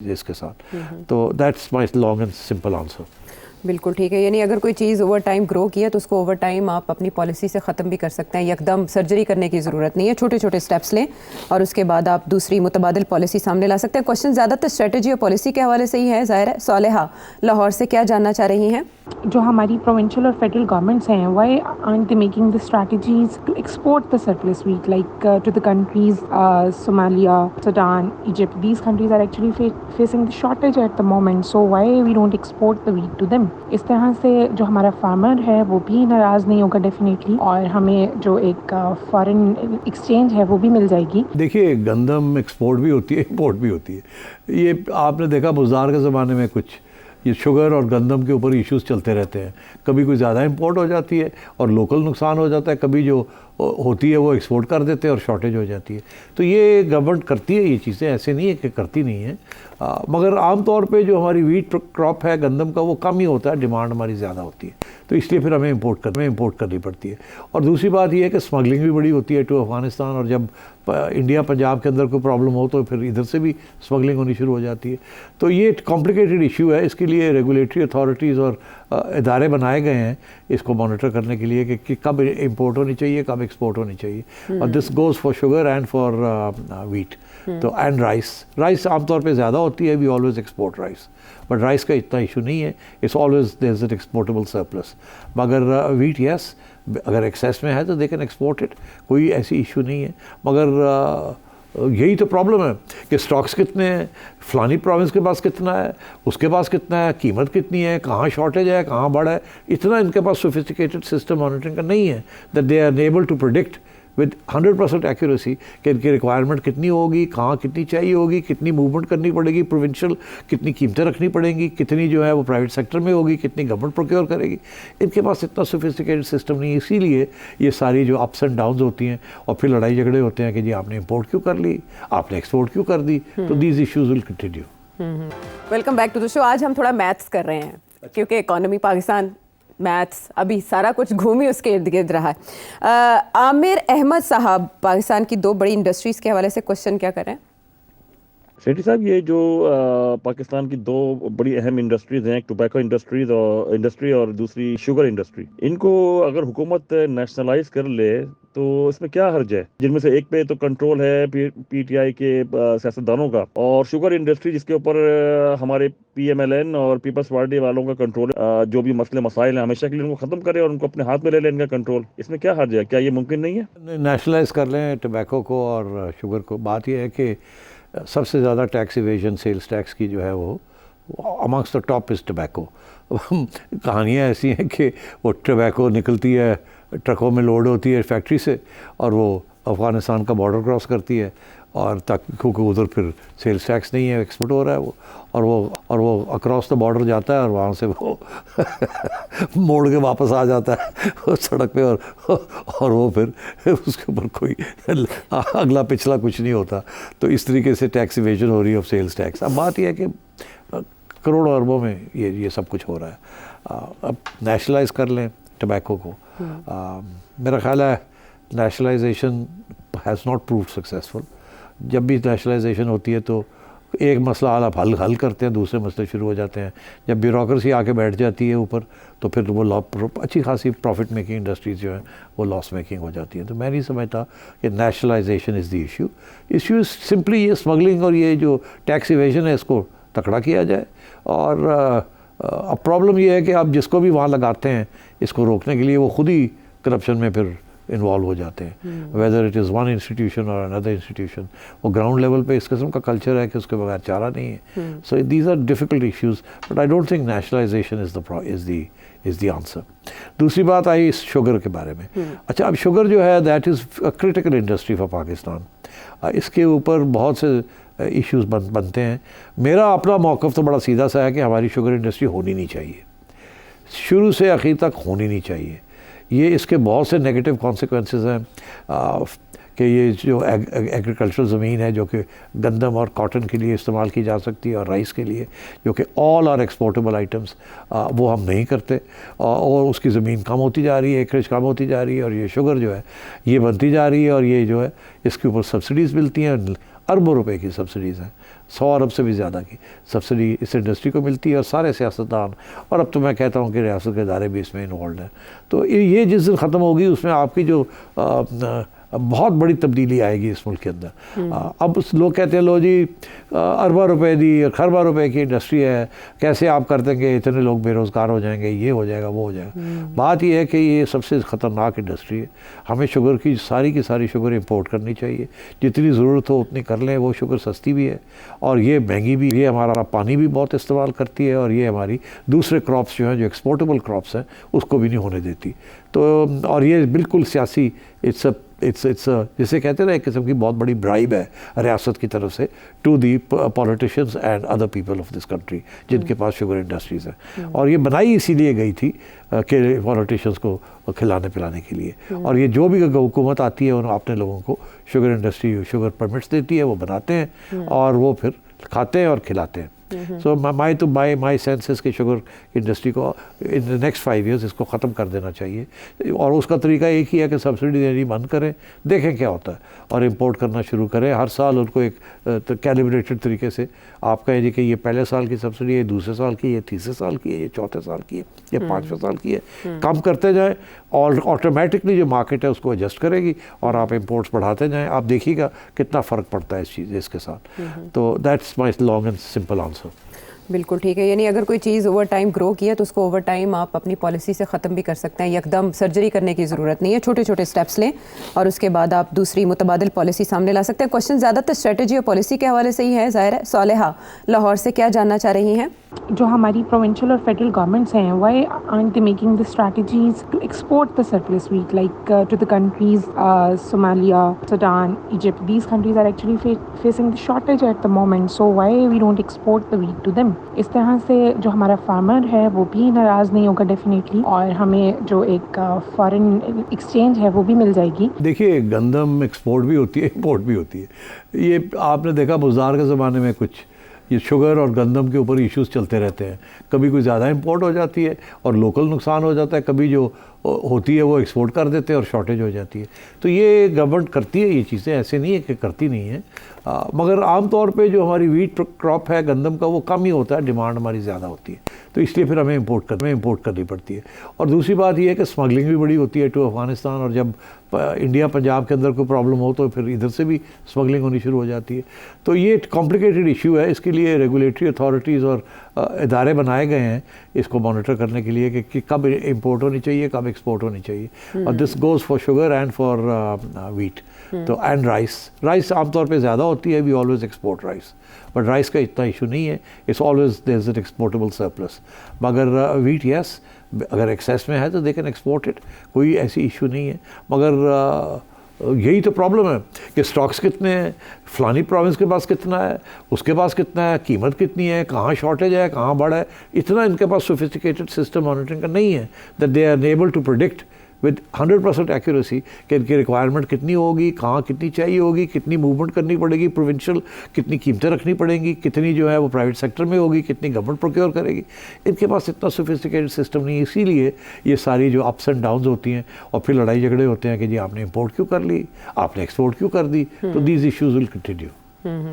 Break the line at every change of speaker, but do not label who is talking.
इसके साथ। तो that's my long and simple answer.
बिल्कुल ठीक है, यानी अगर कोई चीज़ ओवर टाइम ग्रो की है तो उसको ओवर टाइम आप अपनी पॉलिसी से ख़त्म भी कर सकते हैं। एकदम सर्जरी करने की ज़रूरत नहीं है, छोटे छोटे स्टेप्स लें और उसके बाद आप दूसरी मुतबादिल पॉलिसी सामने ला सकते हैं। क्वेश्चन ज़्यादातर स्ट्रेटजी और पॉलिसी के हवाले से ही है। ज़ाहिर है सालेहा लाहौर से क्या जानना चाह रही हैं?
जो हमारी प्रोविंशियल और फेडरल गवर्नमेंट्स हैं, why aren't they making the strategies to export the surplus wheat like to the countries Somalia, Sudan, Egypt? These countries are actually facing the shortage at the moment, so why we don't export the wheat to them? इस तरह से जो हमारा farmer है वो भी नाराज़ नहीं होगा डेफिनेटली, और हमें जो एक फॉरेन एक्सचेंज है वो भी मिल जाएगी।
देखिए, गंदम एक्सपोर्ट भी होती है, इंपोर्ट भी होती है। ये आपने देखा बुज़दार के ज़माने में कुछ ये शुगर और गंदम के ऊपर इश्यूज चलते रहते हैं। कभी कोई ज़्यादा इंपोर्ट हो जाती है और लोकल नुकसान हो जाता है, कभी जो होती है वो एक्सपोर्ट कर देते हैं और शॉर्टेज हो जाती है। तो ये गवर्नमेंट करती है ये चीज़ें, ऐसे नहीं है कि करती नहीं है। मगर आम तौर पे जो हमारी वीट क्रॉप है गंदम का वो कम ही होता है, डिमांड हमारी ज़्यादा होती है, तो इसलिए फिर हमें इंपोर्ट करनी पड़ती है। और दूसरी बात ये है कि स्मगलिंग भी बड़ी होती है टू अफ़गानिस्तान, और जब इंडिया पंजाब के अंदर कोई प्रॉब्लम हो तो फिर इधर से भी स्मगलिंग होनी शुरू हो जाती है। तो ये कॉम्प्लिकेटेड इशू है, इसके लिए रेगुलेटरी अथॉरिटीज़ और इदारे बनाए गए हैं इसको मॉनिटर करने के लिए कि कब इंपोर्ट होनी चाहिए, कब एक्सपोर्ट होनी चाहिए। और this goes for sugar and for wheat. तो एंड राइस आमतौर पे ज़्यादा होती है, we always export rice, but rice का इतना इशू नहीं है, it's always there is an exportable surplus. मगर वीट यस, अगर एक्सेस में है तो दे कैन एक्सपोर्ट इट, कोई ऐसी इशू नहीं है। मगर यही तो प्रॉब्लम है कि स्टॉक्स कितने हैं, फलानी प्रोविंस के पास कितना है, उसके पास कितना है, कीमत कितनी है, कहाँ शॉर्टेज है, कहाँ बढ़ा है, इतना इनके पास सोफिस्टिकेटेड सिस्टम मॉनिटरिंग का नहीं है that they are able to predict with 100% accuracy कि इनकी रिक्वायरमेंट कितनी होगी, कहाँ कितनी चाहिए होगी, कितनी मूवमेंट करनी पड़ेगी प्रोविंशियल, कितनी कीमतें रखनी पड़ेंगी, कितनी जो है वो प्राइवेट सेक्टर में होगी, कितनी गवर्नमेंट प्रोक्योर करेगी। इनके पास इतना सोफिस्टिकेटेड सिस्टम नहीं है, इसीलिए ये सारी जो अप्स एंड डाउन्स होती हैं और फिर लड़ाई झगड़े होते हैं कि जी आपने इंपोर्ट क्यों कर ली, आपने एक्सपोर्ट क्यों कर दी। तो these issues will continue.
Welcome back to the show. आज हम थोड़ा मैथ्स कर रहे हैं क्योंकि इकोनॉमी पाकिस्तान, मैथ्स, अभी सारा कुछ घूम ही उसके इर्द गिर्द रहा है। आमिर अहमद साहब पाकिस्तान की दो बड़ी इंडस्ट्रीज़ के हवाले से क्वेश्चन क्या कर रहे हैं?
सेठी साहब, ये जो पाकिस्तान की दो बड़ी अहम इंडस्ट्रीज हैं, एक टोबैको इंडस्ट्री और दूसरी शुगर इंडस्ट्री, इनको अगर हुकूमत नेशनलाइज कर ले तो इसमें क्या हर्ज है? जिनमें से एक पे तो कंट्रोल है पीटीआई के सियासतदानों का, और शुगर इंडस्ट्री जिसके ऊपर हमारे पीएमएलएन और पीपल्स पार्टी वालों का कंट्रोल, जो भी मसले मसाइल हैं हमेशा के लिए उनको खत्म करे और उनको अपने हाथ में ले ले इनका कंट्रोल। इसमें क्या हर्ज है? क्या ये मुमकिन नहीं है?
नेशनलाइज कर लें टोबैको को और शुगर को। बात यह है कि सबसे ज़्यादा टैक्स इवेजन सेल्स टैक्स की जो है वो amongst the top is tobacco. कहानियाँ ऐसी हैं कि वो टोबैको निकलती है, ट्रकों में लोड होती है फैक्ट्री से, और वो अफ़गानिस्तान का बॉर्डर क्रॉस करती है, और तक क्योंकि उधर फिर सेल्स टैक्स नहीं है, एक्सपोर्ट हो रहा है वो, और वो अक्रॉस द बॉर्डर जाता है और वहाँ से वो मोड़ के वापस आ जाता है उस सड़क पे, और वो फिर उसके ऊपर कोई अगला पिछला कुछ नहीं होता। तो इस तरीके से टैक्स इवेजन हो रही है ऑफ सेल्स टैक्स। अब बात यह है कि करोड़ों अरबों में ये सब कुछ हो रहा है। अब नेशनलाइज कर लें टोबैको को, मेरा ख्याल है nationalisation has not proved successful. जब भी नेशनलाइजेशन होती है तो एक मसला आप हल करते हैं, दूसरे मसले शुरू हो जाते हैं। जब ब्यूरोक्रेसी आके बैठ जाती है ऊपर तो फिर वो अच्छी खासी प्रॉफिट मेकिंग इंडस्ट्रीज जो हैं वो लॉस मेकिंग हो जाती हैं। तो मैं नहीं समझता कि nationalisation is the issue simply ये स्मगलिंग और ये जो टैक्स इवेजन है इसको तकड़ा किया जाए। और अब प्रॉब्लम ये है कि आप जिसको भी वहाँ लगाते हैं इसको रोकने के लिए वो खुद ही करप्शन में फिर इन्वॉल्व हो जाते हैं, whether it is one institution और अनदर इंस्टीट्यूशन। वो ग्राउंड लेवल पे इस किस्म का कल्चर है कि उसके बगैर चारा नहीं है। So these are difficult issues, but I don't think nationalization is the answer. दूसरी बात आई इस शुगर के बारे में। अच्छा, अब शुगर जो है that is a critical industry for Pakistan. इसके ऊपर बहुत से इश्यूज बनते हैं। मेरा अपना मौक़िफ़ तो बड़ा सीधा सा है कि हमारी शुगर इंडस्ट्री होनी नहीं चाहिए, शुरू से आखिर तक होनी नहीं चाहिए। ये इसके बहुत से नेगेटिव कॉन्सिक्वेंसेस हैं कि ये जो एग्रीकल्चरल ज़मीन है जो कि गंदम और कॉटन के लिए इस्तेमाल की जा सकती है और राइस के लिए, जो कि ऑल आर एक्सपोर्टेबल आइटम्स, वो हम नहीं करते, और उसकी ज़मीन कम होती जा रही है, एकरेज कम होती जा रही है, और ये शुगर जो है ये बनती जा रही है, और ये जो है इसके ऊपर सब्सिडीज़ मिलती हैं, अरबों रुपए की सब्सिडीज़ हैं। 100 अरब से भी ज़्यादा की सब्सिडी इस इंडस्ट्री को मिलती है, और सारे सियासतदान, और अब तो मैं कहता हूँ कि रियासत के इदारे भी इसमें इन्वॉल्व हैं। तो ये जिस दिन ख़त्म होगी उसमें आपकी जो बहुत बड़ी तब्दीली आएगी इस मुल्क के अंदर। अब लोग कहते हैं लो जी अरबा रुपए दी, खरबा रुपए की इंडस्ट्री है, कैसे आप कर देंगे, इतने लोग बेरोज़गार हो जाएंगे, ये हो जाएगा वो हो जाएगा। बात ये है कि ये सबसे ख़तरनाक इंडस्ट्री है। हमें शुगर की सारी शुगर इंपोर्ट करनी चाहिए, जितनी ज़रूरत हो उतनी कर लें। वो शुगर सस्ती भी है और ये महंगी भी, ये हमारा पानी भी बहुत इस्तेमाल करती है, और ये हमारी दूसरे क्रॉप्स जो हैं, जो एक्सपोर्टेबल क्रॉप्स हैं, उसको भी नहीं होने देती। तो और ये बिल्कुल सियासी इट्स जिसे कहते हैं ना, एक किस्म की बहुत बड़ी ब्राइब है रियासत की तरफ से to the politicians and other people of this country जिनके पास शुगर इंडस्ट्रीज़ हैं। और ये बनाई इसीलिए गई थी कि पॉलिटिशियंस को खिलाने पिलाने के लिए। और ये जो भी हुकूमत आती है उन्होंने अपने लोगों को शुगर इंडस्ट्री शुगर परमिट्स देती है, वो बनाते हैं और वो फिर खाते हैं और खिलाते हैं। सो माई सेंस इज कि शुगर इंडस्ट्री को इन द नेक्स्ट 5 years इसको ख़त्म कर देना चाहिए, और उसका तरीका एक ही है कि सब्सिडी देनी बंद करें, देखें क्या होता है, और इंपोर्ट करना शुरू करें। हर साल उनको एक कैलिब्रेटेड तरीके से आप कहें जी कि ये पहले साल की सब्सिडी है, दूसरे साल की, ये तीसरे साल की है, ये चौथे साल की है, ये 5वें साल की है, कम करते जाएँ और ऑटोमेटिकली जो मार्केट है उसको एडजस्ट करेगी, और आप इंपोर्ट्स बढ़ाते जाएँ। आप देखिएगा कितना फ़र्क पड़ता है इसके साथ। तो that's my long and simple answer.
बिल्कुल ठीक है। यानी अगर कोई चीज़ ओवर टाइम ग्रो की है तो उसको ओवर टाइम आप अपनी पॉलिसी से ख़त्म भी कर सकते हैं। एकदम सर्जरी करने की ज़रूरत नहीं है, छोटे छोटे स्टेप्स लें और उसके बाद आप दूसरी मुतबादिल पॉलिसी सामने ला सकते हैं। क्वेश्चन ज़्यादातर स्ट्रेटजी और पॉलिसी के हवाले से ही है, ज़ाहिर है। सालेहा लाहौर से क्या जानना चाह रही हैं?
जो हमारी प्रोविंशियल और फेडरल गवर्नमेंट्स हैं, why aren't they making the strategies to export the surplus wheat like to the countries Somalia, Sudan, Egypt? These countries are actually facing the shortage at the moment, so why we don't export the wheat to them? इस तरह से जो हमारा farmer है वो भी नाराज़ नहीं होगा डेफिनेटली, और हमें जो एक फॉरेन एक्सचेंज है वो भी मिल जाएगी।
देखिए, गंदम एक्सपोर्ट भी होती है, इंपोर्ट भी होती है। ये आपने देखा बुज़दार के ज़माने में कुछ ये शुगर और गंदम के ऊपर इश्यूज़ चलते रहते हैं। कभी कोई ज़्यादा इंपोर्ट हो जाती है और लोकल नुकसान हो जाता है, कभी जो होती है वो एक्सपोर्ट कर देते हैं और शॉर्टेज हो जाती है। तो ये गवर्नमेंट करती है ये चीज़ें, ऐसे नहीं है कि करती नहीं है। मगर आम तौर पे जो हमारी वीट क्रॉप है गंदम का, वो कम ही होता है, डिमांड हमारी ज़्यादा होती है, तो इसलिए फिर हमें इंपोर्ट करनी पड़ती है। और दूसरी बात ये है कि स्मगलिंग भी बड़ी होती है टू अफ़गानिस्तान, और जब इंडिया पंजाब के अंदर कोई प्रॉब्लम हो तो फिर इधर से भी स्मगलिंग होनी शुरू हो जाती है। तो ये कॉम्प्लिकेटेड इशू है। इसके लिए रेगुलेटरी अथॉरिटीज़ और इदारे बनाए गए हैं इसको मॉनिटर करने के लिए कि कब इंपोर्ट होनी चाहिए, कब एक्सपोर्ट होनी चाहिए। और this goes for sugar and for wheat. तो एंड राइस आमतौर पे ज़्यादा होती है, we always export rice, but rice का इतना इशू नहीं है, it's always there is an exportable surplus. मगर वीट यस, अगर एक्सेस में है तो दे कैन एक्सपोर्ट इट, कोई ऐसी इशू नहीं है। मगर यही तो प्रॉब्लम है कि स्टॉक्स कितने हैं, फलानी प्रोविंस के पास कितना है, उसके पास कितना है, कीमत कितनी है, कहाँ शॉर्टेज है, कहाँ बढ़ा है, इतना इनके पास सोफिस्टिकेटेड सिस्टम मॉनिटरिंग का नहीं है that they are able to predict with 100% accuracy कि इनकी रिक्वायरमेंट कितनी होगी, कहाँ कितनी चाहिए होगी, कितनी मूवमेंट करनी पड़ेगी प्रोविंशियल, कितनी कीमतें रखनी पड़ेंगी, कितनी जो है वो प्राइवेट सेक्टर में होगी, कितनी गवर्नमेंट प्रोक्योर करेगी। इनके पास इतना सोफिस्टिकेटेड सिस्टम नहीं है, इसीलिए ये सारी जो अप्स एंड डाउन्स होती हैं और फिर लड़ाई झगड़े होते हैं कि जी आपने इंपोर्ट क्यों कर ली, आपने एक्सपोर्ट क्यों कर दी। तो दीज इश्यूज विल कंटिन्यू।